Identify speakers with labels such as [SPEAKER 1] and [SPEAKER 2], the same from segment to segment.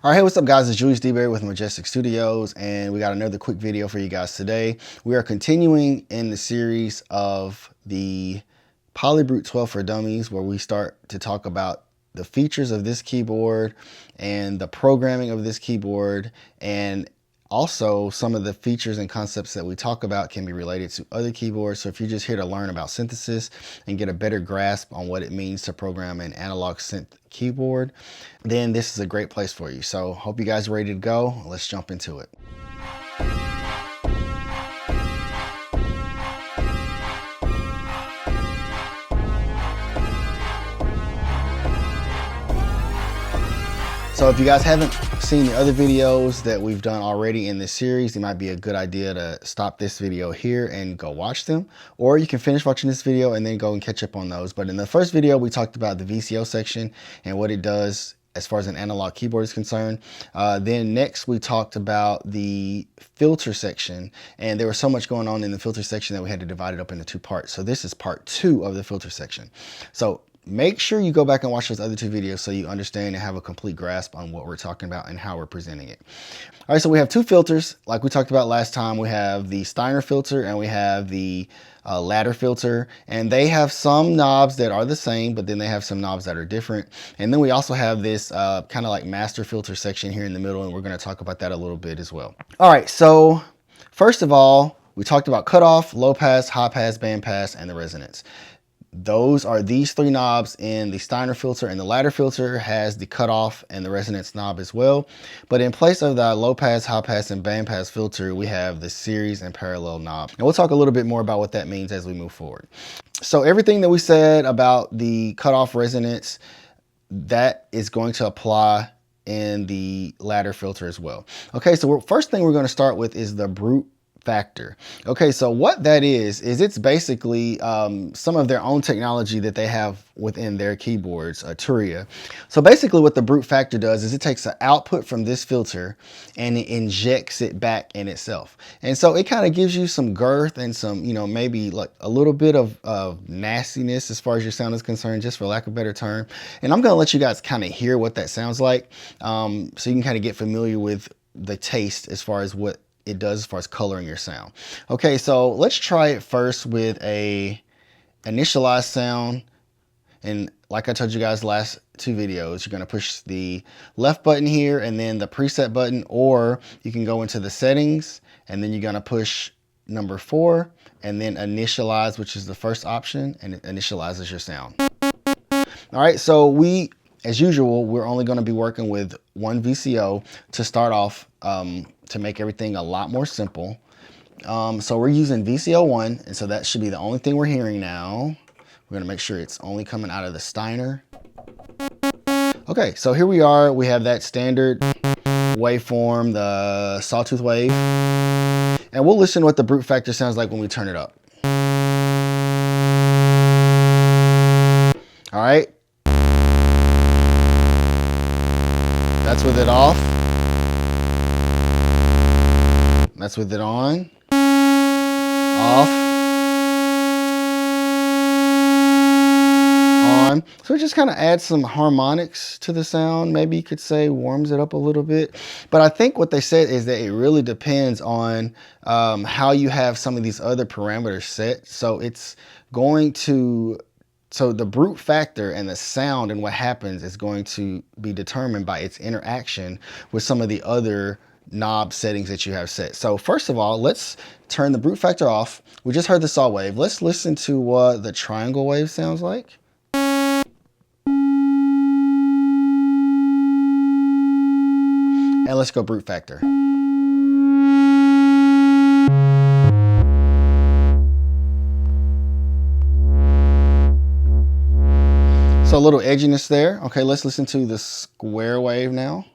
[SPEAKER 1] All right, hey, what's up guys? It's Julius DeBerry with Majestic Studios, and we got another quick video for you guys today. We are continuing in the series of the Polybrute 12 for Dummies, where we start to talk about the features of this keyboard and the programming of this keyboard, and also some of the features and concepts that we talk about can be related to other keyboards. So if you're just here to learn about synthesis and get a better grasp on what it means to program an analog synth keyboard, then this is a great place for you. So hope you guys are ready to go. Let's jump into it. So if you guys haven't seen the other videos that we've done already in this series, it might be a good idea to stop this video here and go watch them. Or you can finish watching this video and then go and catch up on those. But in the first video, we talked about the VCO section and what it does as far as an analog keyboard is concerned. Then next we talked about the filter section, and there was so much going on in the filter section that we had to divide it up into two parts. So this is part 2 of the filter section. So make sure you go back and watch those other 2 videos so you understand and have a complete grasp on what we're talking about and how we're presenting it. All right, so we have 2 filters like we talked about last time. We have the Steiner filter and we have the ladder filter, and they have some knobs that are the same, but then they have some knobs that are different. And then we also have this kind of like master filter section here in the middle, and we're going to talk about that a little bit as well. All right, so first of all, we talked about cutoff, low pass, high pass, band pass, and the resonance. Those are these 3 knobs in the Steiner filter, and the ladder filter has the cutoff and the resonance knob as well. But in place of the low pass, high pass, and band pass filter, we have the series and parallel knob. And we'll talk a little bit more about what that means as we move forward. So everything that we said about the cutoff resonance, that is going to apply in the ladder filter as well. Okay, so first thing we're going to start with is the brute factor. Okay, so what that is it's basically some of their own technology that they have within their keyboards, Arturia. So basically what the brute factor does is it takes an output from this filter and it injects it back in itself. And so it kind of gives you some girth and some, maybe like a little bit of nastiness as far as your sound is concerned, just for lack of a better term. And I'm going to let you guys kind of hear what that sounds like, so you can kind of get familiar with the taste as far as what it does as far as coloring your sound. Okay, so let's try it first with a initialized sound. And like I told you guys last 2 videos, you're going to push the left button here and then the preset button, or you can go into the settings and then you're going to push number 4 and then initialize, which is the first option, and it initializes your sound. All right, so as usual, we're only going to be working with 1 VCO to start off, to make everything a lot more simple. So we're using VCO 1, and so that should be the only thing we're hearing now. We're going to make sure it's only coming out of the Steiner. Okay, so here we are. We have that standard waveform, the sawtooth wave. And we'll listen to what the brute factor sounds like when we turn it up. All right. That's with it off. That's with it on. Off. On. So it just kind of adds some harmonics to the sound. Maybe you could say warms it up a little bit. But I think what they said is that it really depends on how you have some of these other parameters set. So it's going to... So the brute factor and the sound and what happens is going to be determined by its interaction with some of the other knob settings that you have set. So first of all, let's turn the brute factor off. We just heard the saw wave. Let's listen to what the triangle wave sounds like. And let's go brute factor. So a little edginess there. Okay, let's listen to the square wave now.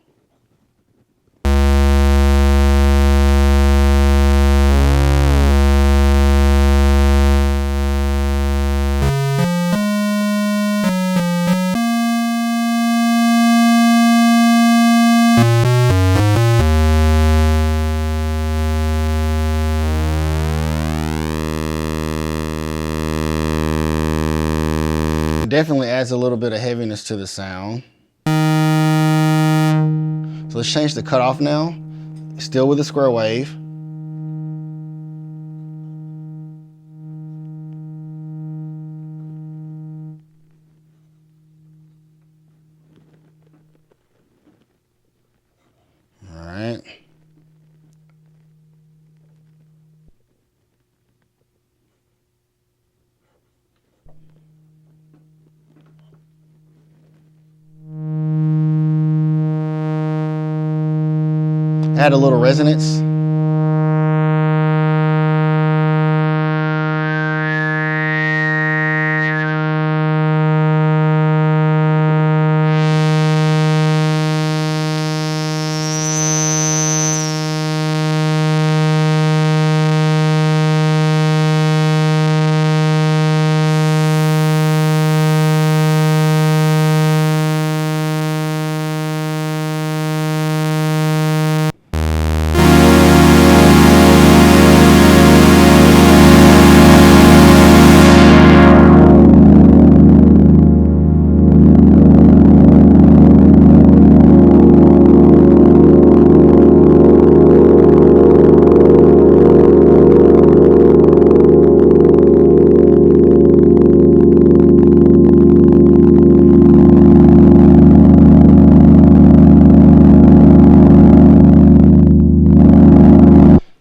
[SPEAKER 1] Definitely adds a little bit of heaviness to the sound. So let's change the cutoff now. Still with the square wave. All right. Add a little resonance.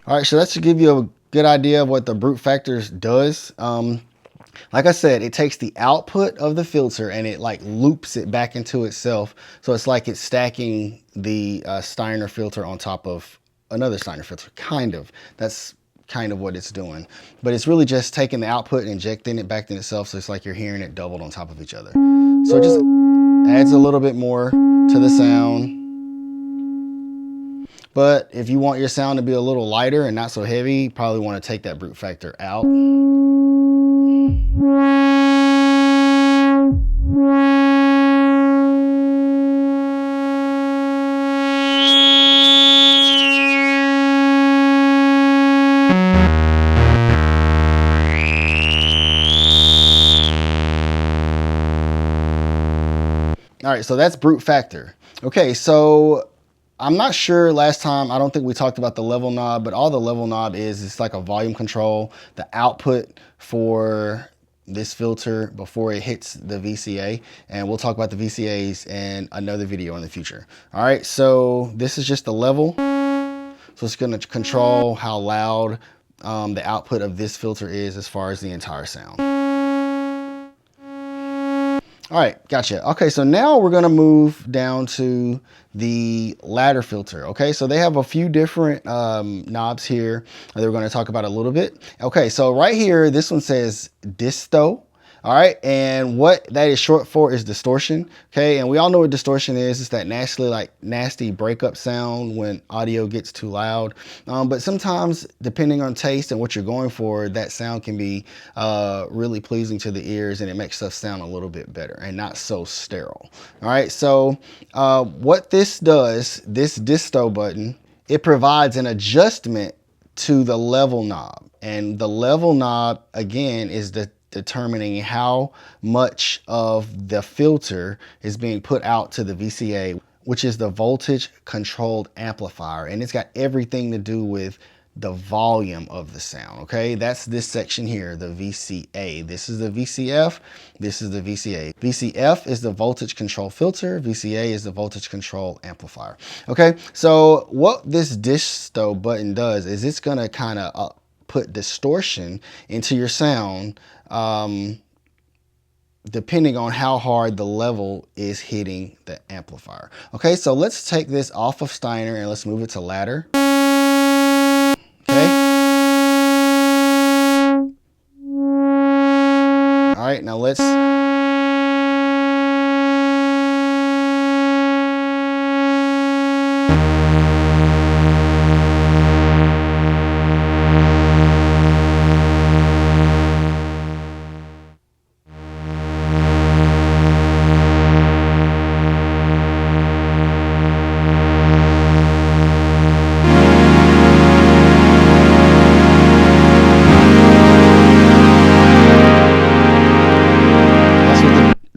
[SPEAKER 1] All right, so that should give you a good idea of what the brute factors does. Like I said, it takes the output of the filter and it like loops it back into itself. So it's like it's stacking the Steiner filter on top of another Steiner filter, kind of. That's kind of what it's doing. But it's really just taking the output and injecting it back in itself. So it's like you're hearing it doubled on top of each other. So it just adds a little bit more to the sound. But if you want your sound to be a little lighter and not so heavy, you probably want to take that brute factor out. All right, so that's brute factor. Okay, so I'm not sure last time, I don't think we talked about the level knob, but all the level knob is, it's like a volume control, the output for this filter before it hits the VCA. And we'll talk about the VCAs in another video in the future. All right, so this is just the level. So it's gonna control how loud the output of this filter is as far as the entire sound. All right, gotcha. Okay, so now we're gonna move down to the ladder filter. Okay, so they have a few different knobs here that we're gonna talk about a little bit. Okay, so right here, this one says disto. All right, and what that is short for is distortion. Okay, and we all know what distortion is. It's that nasty breakup sound when audio gets too loud. But sometimes, depending on taste and what you're going for, that sound can be really pleasing to the ears, and it makes stuff sound a little bit better and not so sterile. All right, so what this does, this disto button, it provides an adjustment to the level knob, and the level knob again is determining how much of the filter is being put out to the VCA, which is the voltage controlled amplifier, and it's got everything to do with the volume of the sound. Okay, that's this section here, the VCA. This is the VCF, this is the VCA. VCF is the voltage control filter, VCA is the voltage control amplifier. Okay, so what this disto button does is it's gonna kind of put distortion into your sound depending on how hard the level is hitting the amplifier. Okay, so let's take this off of Steiner and let's move it to ladder. Okay. All right, now let's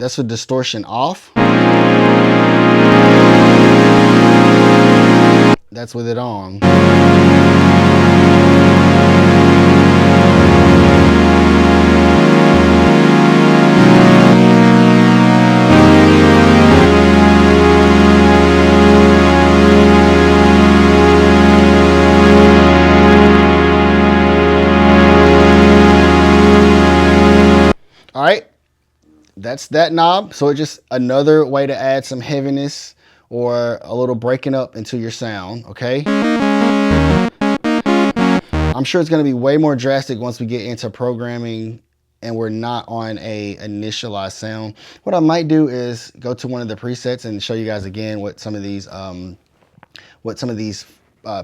[SPEAKER 1] that's with distortion off. That's with it on. All right, that's that knob. So it's just another way to add some heaviness or a little breaking up into your sound, okay? I'm sure it's gonna be way more drastic once we get into programming and we're not on a initialized sound. What I might do is go to one of the presets and show you guys again what some of these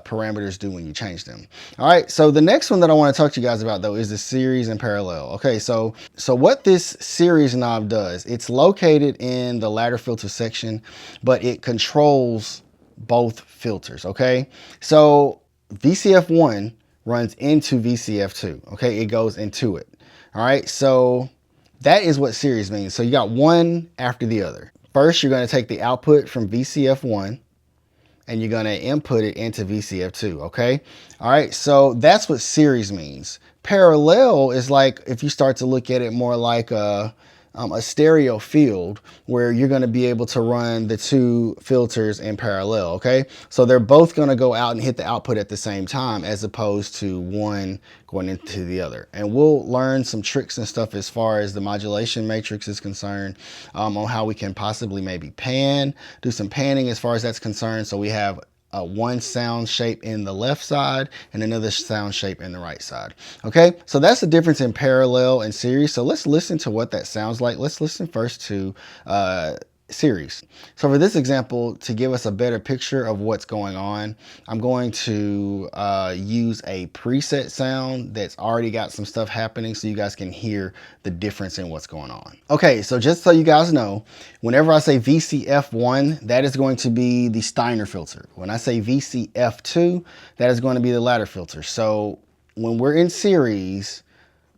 [SPEAKER 1] parameters do when you change them. All right, so the next one that I want to talk to you guys about though is the series and parallel. Okay, so what this series knob does, it's located in the ladder filter section, but it controls both filters. Okay, so VCF1 runs into VCF2. Okay, it goes into it. All right, so that is what series means. So you got one after the other. First, you're going to take the output from VCF1 and you're going to input it into VCF2, okay? All right, so that's what series means. Parallel is like, if you start to look at it more like a stereo field, where you're going to be able to run the two filters in parallel, okay? So they're both going to go out and hit the output at the same time, as opposed to one going into the other. And we'll learn some tricks and stuff as far as the modulation matrix is concerned, on how we can possibly maybe do some panning as far as that's concerned. So we have one sound shape in the left side and another sound shape in the right side. Okay, so that's the difference in parallel and series. So let's listen to what that sounds like. Let's listen first to series. So for this example, to give us a better picture of what's going on, I'm going to use a preset sound that's already got some stuff happening so you guys can hear the difference in what's going on. Okay, so just so you guys know, whenever I say VCF1, that is going to be the Steiner filter. When I say VCF2, that is going to be the ladder filter. So when we're in series,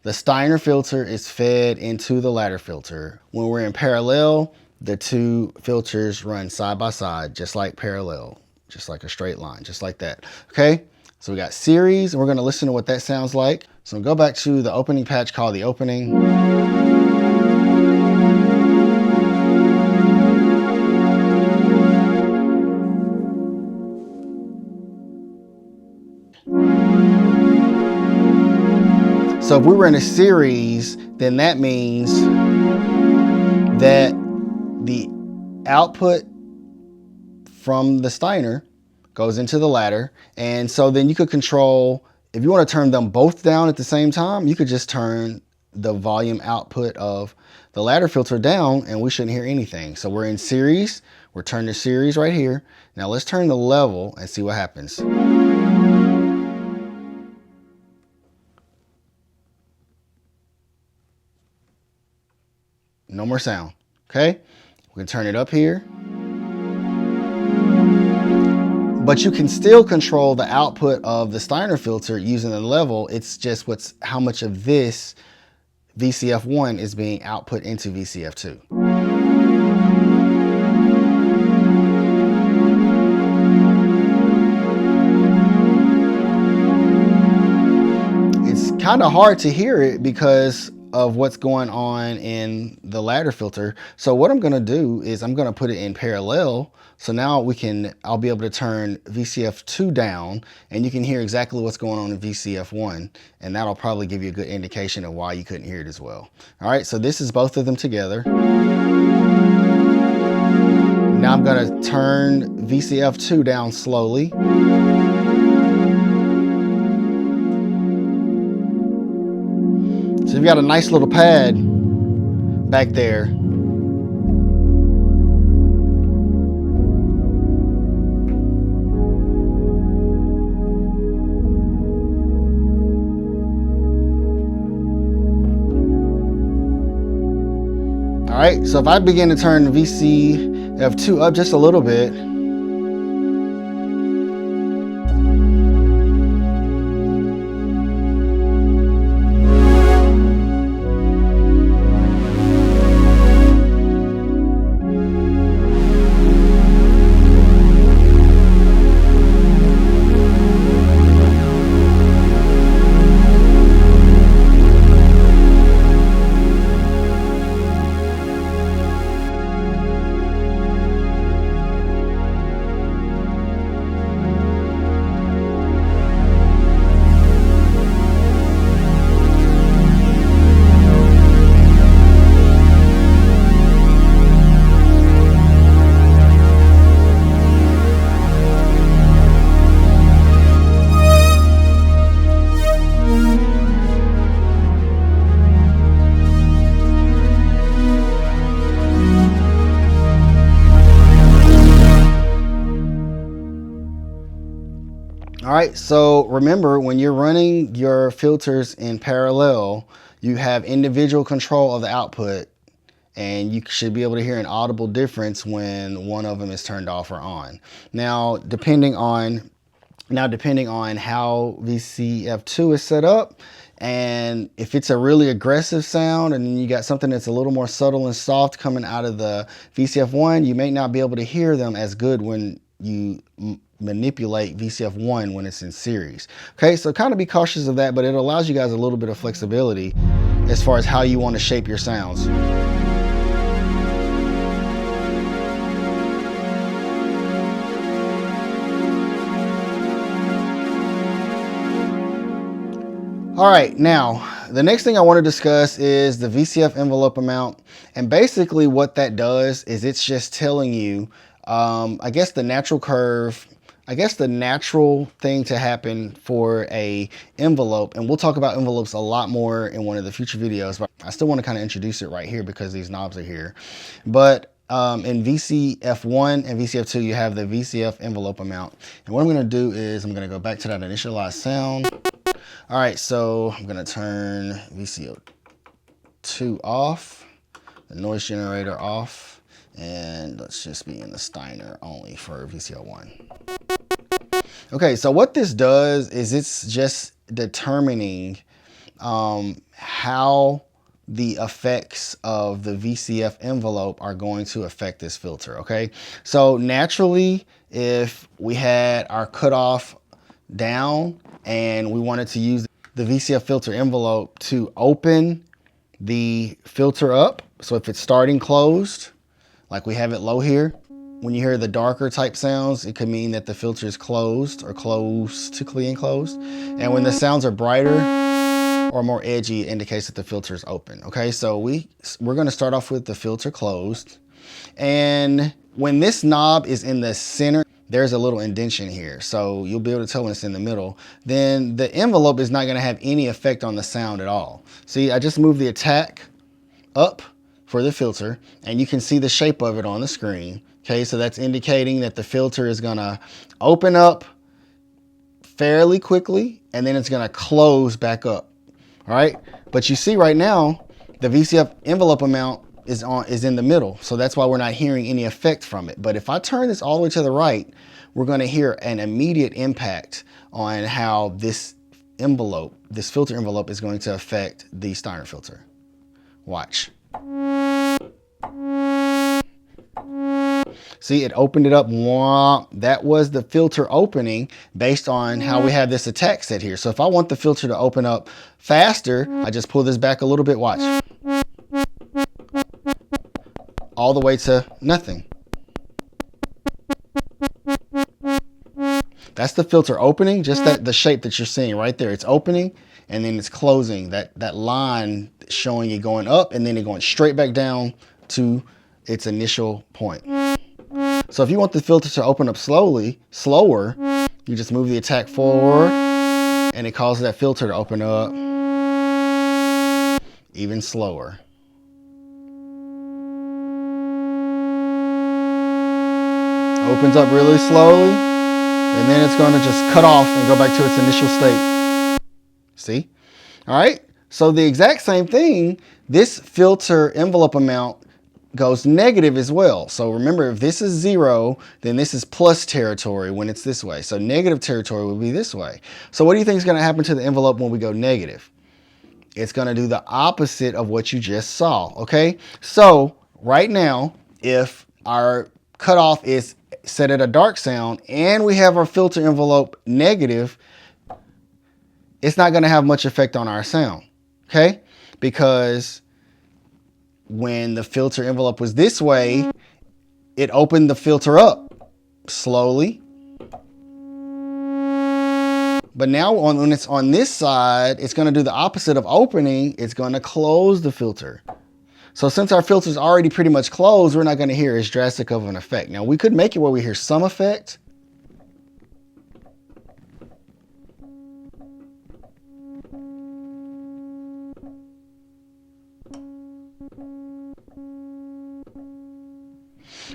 [SPEAKER 1] the Steiner filter is fed into the ladder filter. When we're in parallel, the two filters run side by side, just like parallel, just like a straight line, just like that. Okay, so we got series, and we're going to listen to what that sounds like. So go back to the opening patch called the opening. So if we were in a series, then that means that the output from the Steiner goes into the ladder. And so then you could control, if you want to turn them both down at the same time, you could just turn the volume output of the ladder filter down and we shouldn't hear anything. So we're in series, we're turning the series right here. Now let's turn the level and see what happens. No more sound, okay? We can turn it up here. But you can still control the output of the Steiner filter using the level. It's just how much of this VCF1 is being output into VCF2. It's kind of hard to hear it because of what's going on in the ladder filter. So what I'm going to do is I'm going to put it in parallel. So now I'll be able to turn VCF2 down and you can hear exactly what's going on in VCF1. And that'll probably give you a good indication of why you couldn't hear it as well. All right, so this is both of them together. Now I'm going to turn VCF2 down slowly. So you've got a nice little pad back there. All right, so if I begin to turn VCF2 up just a little bit, All right, so remember, when you're running your filters in parallel, you have individual control of the output, and you should be able to hear an audible difference when one of them is turned off or on. Now, depending on how VCF2 is set up, and if it's a really aggressive sound and then you got something that's a little more subtle and soft coming out of the VCF1, you may not be able to hear them as good when you manipulate VCF1 when it's in series. Okay, so kind of be cautious of that, but it allows you guys a little bit of flexibility as far as how you want to shape your sounds. All right, now the next thing I want to discuss is the VCF envelope amount, and basically what that does is it's just telling you, I guess the natural curve, I guess the natural thing to happen for a envelope, and we'll talk about envelopes a lot more in one of the future videos, but I still want to kind of introduce it right here because these knobs are here. But in VCF1 and VCF2, you have the VCF envelope amount, and what I'm going to do is I'm going to go back to that initialized sound. All right, so I'm gonna turn VCO2 off, the noise generator off, and let's just be in the Steiner only for VCO1. Okay, so what this does is it's just determining how the effects of the VCF envelope are going to affect this filter, okay? So naturally, if we had our cutoff down and we wanted to use the VCF filter envelope to open the filter up, so if it's starting closed, like we have it low here, when you hear the darker type sounds, it could mean that the filter is closed or close to clean closed. And when the sounds are brighter or more edgy, it indicates that the filter is open. Okay, so we're gonna start off with the filter closed. And when this knob is in the center, there's a little indentation here, so you'll be able to tell when it's in the middle. Then the envelope is not going to have any effect on the sound at all. See, I just moved the attack up for the filter, and you can see the shape of it on the screen. Okay, so that's indicating that the filter is going to open up fairly quickly, and then it's going to close back up. All right, but you see right now, the VCF envelope amount is in the middle, so that's why we're not hearing any effect from it. But if I turn this all the way to the right, we're going to hear an immediate impact on how this envelope, this filter envelope, is going to affect the Steiner filter. Watch. See, it opened it up. That was the filter opening based on how we have this attack set here. So if I want the filter to open up faster, I just pull this back a little bit. Watch. All the way to nothing. That's the filter opening, just the shape that you're seeing right there. It's opening and then it's closing. That line showing it going up and then it going straight back down to its initial point. So if you want the filter to open up slower, you just move the attack forward and it causes that filter to open up even slower. Opens up really slowly, and then it's going to just cut off and go back to its initial state. See? All right. So the exact same thing, this filter envelope amount goes negative as well. So remember, if this is 0, then this is plus territory when it's this way. So negative territory will be this way. So what do you think is going to happen to the envelope when we go negative? It's going to do the opposite of what you just saw. Okay. So right now, if our cutoff is set at a dark sound and we have our filter envelope negative, it's not going to have much effect on our sound, okay? Because when the filter envelope was this way, it opened the filter up slowly. But now when it's on this side, it's going to do the opposite of opening. It's going to close the filter. So since our filter is already pretty much closed, we're not going to hear as drastic of an effect. Now we could make it where we hear some effect.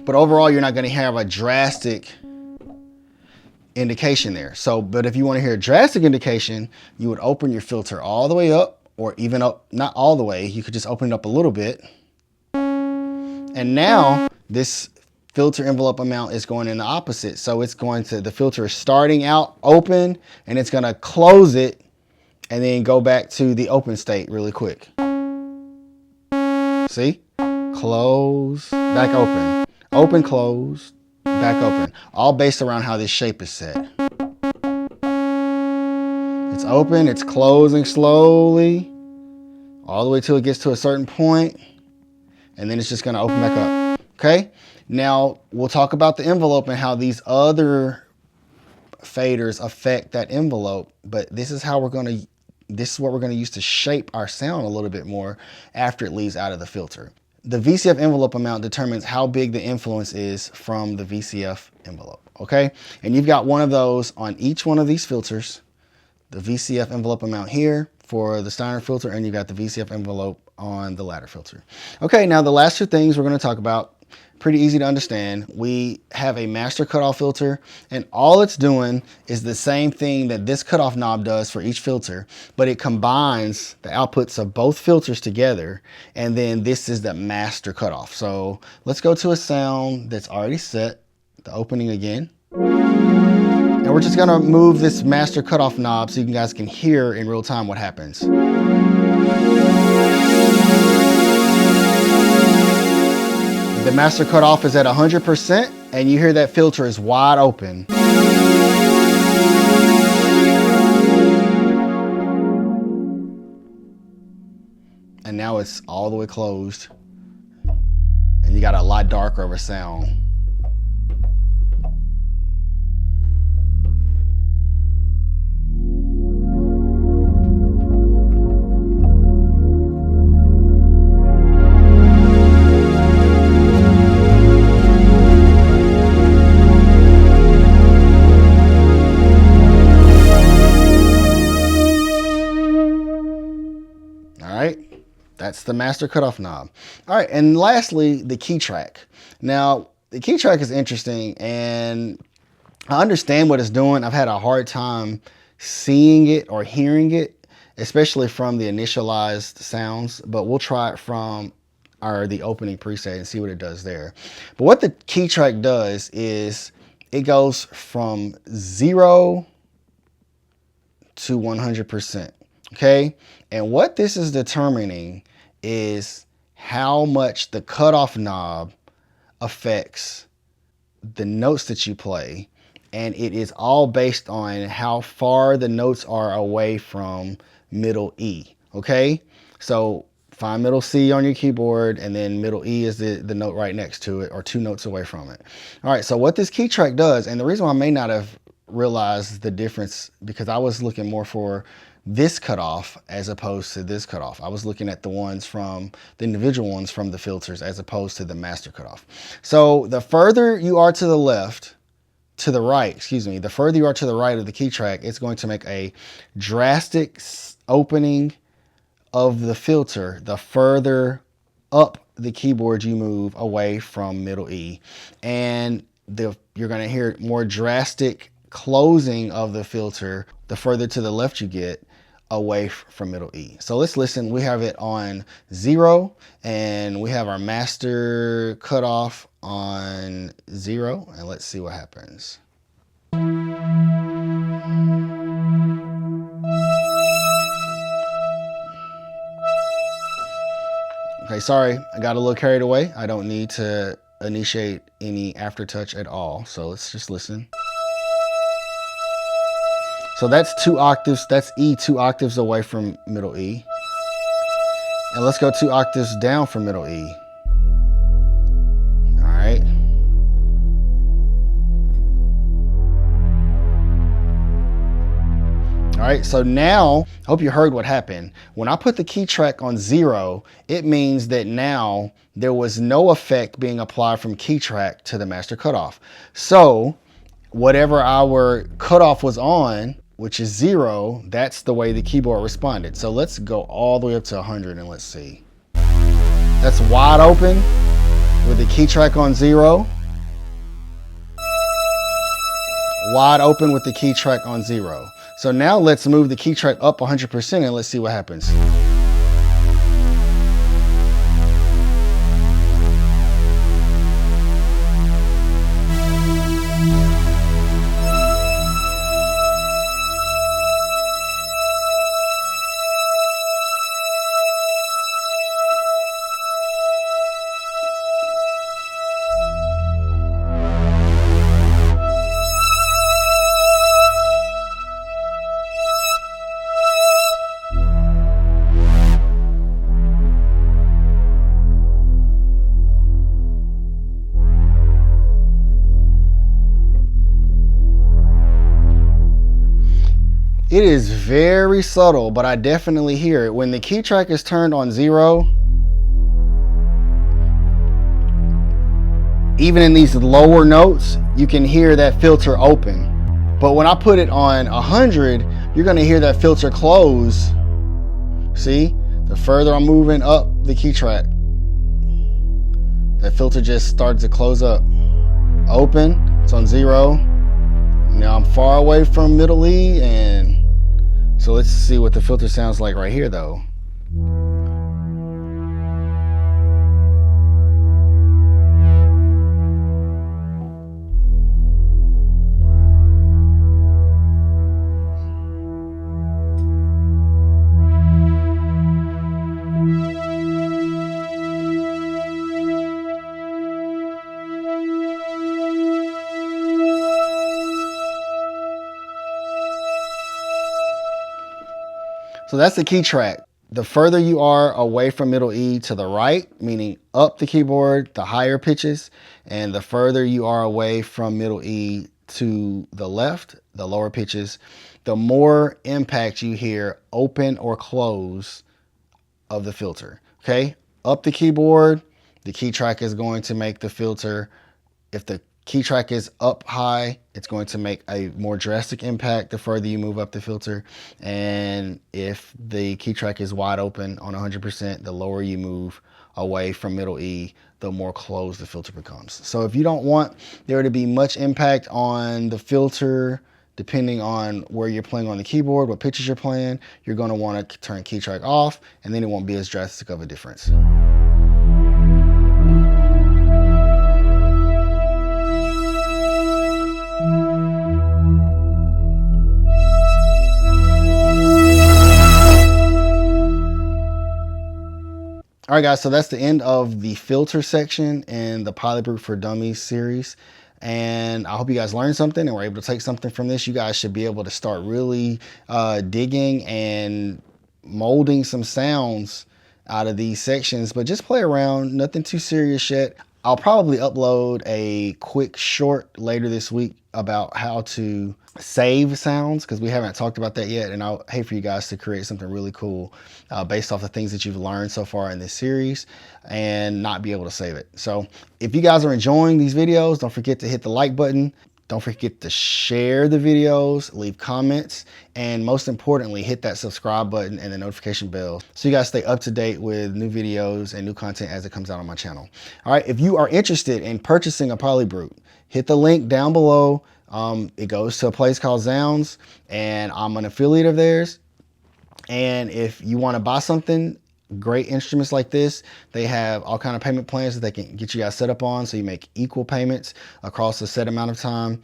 [SPEAKER 1] But overall, you're not going to have a drastic indication there. So, but if you want to hear a drastic indication, you would open your filter all the way up, or even up, not all the way. You could just open it up a little bit. And now this filter envelope amount is going in the opposite. So it's going to, the filter is starting out open and it's going to close it and then go back to the open state really quick. See? Close, back open, open, close, back open. All based around how this shape is set. It's open, it's closing slowly, all the way till it gets to a certain point, and then it's just gonna open back up, okay? Now, we'll talk about the envelope and how these other faders affect that envelope, but this is what we're gonna use to shape our sound a little bit more after it leaves out of the filter. The VCF envelope amount determines how big the influence is from the VCF envelope, okay? And you've got one of those on each one of these filters, the VCF envelope amount here for the Steiner filter, and you've got the VCF envelope on the ladder filter. Okay, now the last two things we're gonna talk about, pretty easy to understand. We have a master cutoff filter, and all it's doing is the same thing that this cutoff knob does for each filter, but it combines the outputs of both filters together, and then this is the master cutoff. So let's go to a sound that's already set, the opening again. And we're just gonna move this master cutoff knob so you guys can hear in real time what happens. The master cutoff is at 100%, and you hear that filter is wide open. And now it's all the way closed, and you got a lot darker of a sound. That's the master cutoff knob. All right, and lastly, the key track. Now, the key track is interesting, and I understand what it's doing. I've had a hard time seeing it or hearing it, especially from the initialized sounds, but we'll try it from the opening preset and see what it does there. But what the key track does is it goes from 0 to 100%, okay? And what this is determining is how much the cutoff knob affects the notes that you play, and it is all based on how far the notes are away from middle E, okay? So find middle C on your keyboard, and then middle E is the note right next to it, or 2 notes away from it. All right, so what this key track does, and the reason why I may not have realized the difference, because I was looking more for this cutoff as opposed to this cutoff. I was looking at the ones from the individual ones from the filters as opposed to the master cutoff. So the further you are to the left, to the right, excuse me, the further you are to the right of the key track, it's going to make a drastic opening of the filter the further up the keyboard you move away from middle E. And you're going to hear more drastic closing of the filter the further to the left you get away from middle E. So let's listen. We have it on 0, and we have our master cutoff on 0, and let's see what happens. Okay, sorry, I got a little carried away. I don't need to initiate any aftertouch at all, so let's just listen. So that's 2 octaves, that's E 2 octaves away from middle E. And let's go 2 octaves down from middle E. All right. All right, so now, I hope you heard what happened. When I put the key track on 0, it means that now there was no effect being applied from key track to the master cutoff. So whatever our cutoff was on, which is 0, that's the way the keyboard responded. So let's go all the way up to 100 and let's see. That's wide open with the key track on 0. wide open with the key track on 0. So now let's move the key track up 100% and let's see what happens. It is very subtle, but I definitely hear it. When the key track is turned on 0, even in these lower notes, you can hear that filter open. But when I put it on 100, you're gonna hear that filter close. See, the further I'm moving up the key track, that filter just starts to close up. Open, it's on 0. Now I'm far away from middle E, and so let's see what the filter sounds like right here though. So that's the key track. The further you are away from middle E to the right, meaning up the keyboard, the higher pitches, and the further you are away from middle E to the left, the lower pitches, the more impact you hear open or close of the filter, okay? Up the keyboard, the key track is going to make the filter, if the key track is up high, it's going to make a more drastic impact the further you move up the filter. And if the key track is wide open on 100%, the lower you move away from middle E, the more closed the filter becomes. So if you don't want there to be much impact on the filter, depending on where you're playing on the keyboard, what pitches you're playing, you're going to want to turn key track off, and then it won't be as drastic of a difference. All right, guys, so that's the end of the filter section in the Polybrute for Dummies series. And I hope you guys learned something and were able to take something from this. You guys should be able to start really digging and molding some sounds out of these sections, but just play around, nothing too serious yet. I'll probably upload a quick short later this week about how to save sounds, because we haven't talked about that yet, and I'll hate for you guys to create something really cool based off the things that you've learned so far in this series and not be able to save it. So if you guys are enjoying these videos, don't forget to hit the like button. Don't forget to share the videos, leave comments, and most importantly, hit that subscribe button and the notification bell so you guys stay up to date with new videos and new content as it comes out on my channel. All right, if you are interested in purchasing a Polybrute, hit the link down below. It goes to a place called Zounds, and I'm an affiliate of theirs. And if you want to buy something, great instruments like this, they have all kind of payment plans that they can get you guys set up on, so you make equal payments across a set amount of time.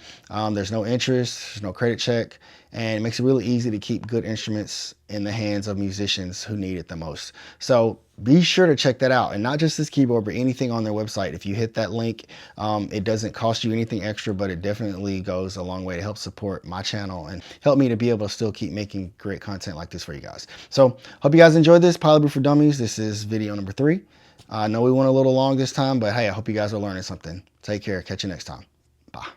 [SPEAKER 1] There's no interest, there's no credit check, and it makes it really easy to keep good instruments in the hands of musicians who need it the most. So be sure to check that out, and not just this keyboard, but anything on their website. If you hit that link, it doesn't cost you anything extra, but it definitely goes a long way to help support my channel and help me to be able to still keep making great content like this for you guys. So hope you guys enjoyed this Polybrute for Dummies. This is video number 3. I know we went a little long this time, but hey, I hope you guys are learning something. Take care. Catch you next time. Bye.